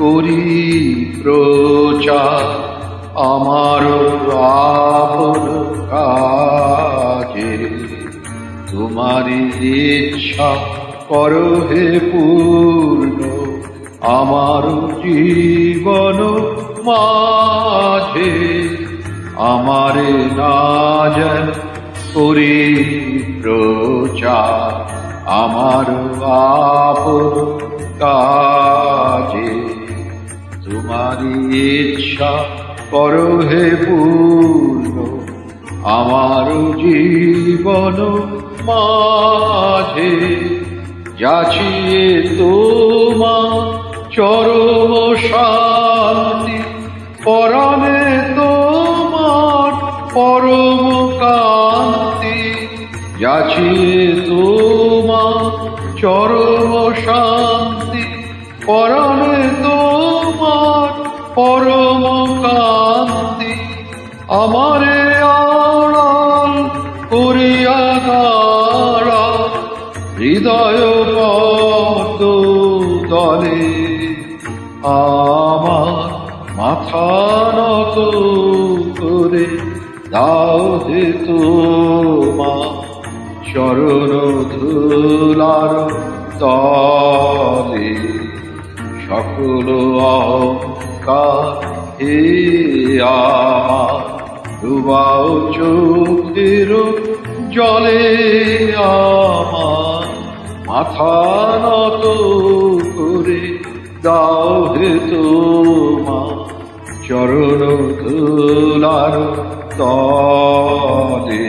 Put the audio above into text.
করি প্রচার আমার আপন কাজে, তোমারি ইচ্ছা করো হে পূর্ণ আমার জীবন মাঝে। আমারে না যেন করি প্রচার আমার আপন কাজে, তোমারি ইচ্ছা করো হে পূর্ণ আমার জীবন মাঝে। যাচিয়ে তোমার চরম শান্তি, পরাণে তোমার পরম কান্তি। যাচিয়ে তোমার চরম শান্তি, পরাণে তোমার পরম কান্তি। আমারে আড়াল করিয়া দাঁড়া হৃদয় পদ্ম তলে, আমার মাথা নত করে দাও হে তোমার চরণ ধুলার তলে। সকল অহংকার হে আমার ডুবাও চোখের জলে, আমার মাথা নত করে দাও হে তোমার চরণ ধুলার তলে।